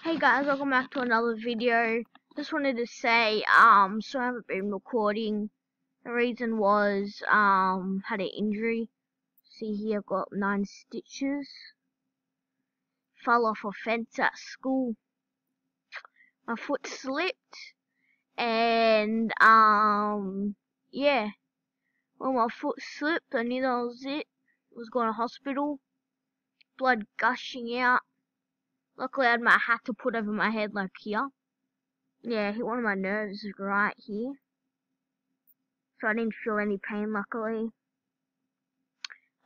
Hey guys, welcome back to another video. Just wanted to say, so I haven't been recording. The reason was, had an injury. See here, I've got 9 stitches. Fell off a fence at school. My foot slipped, and, yeah. When my foot slipped, I knew that was it. Was going to hospital. Blood gushing out. Luckily I had my hat to put over my head like here. Yeah, hit one of my nerves right here. So I didn't feel any pain, luckily.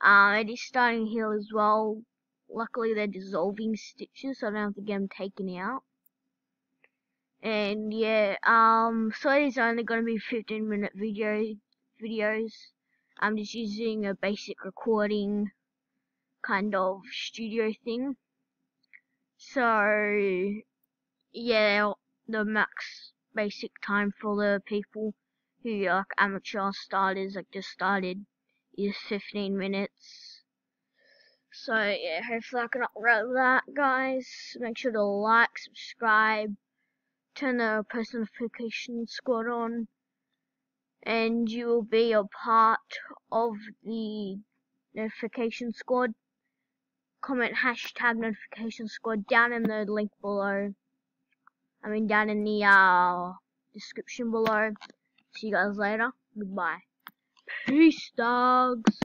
It is starting to heal as well. Luckily they're dissolving stitches, so I don't have to get them taken out. And yeah, so it's only going to be 15-minute videos. I'm just using a basic recording kind of studio thing. So yeah, the max basic time for the people who are like amateur starters, like just started, is 15 minutes. So yeah, hopefully I can upload that, guys. Make sure to like, subscribe, turn the post notification squad on, and you will be a part of the notification squad. Comment hashtag notification squad down in the link below. Down in the description below. See you guys later. Goodbye. Peace, dogs.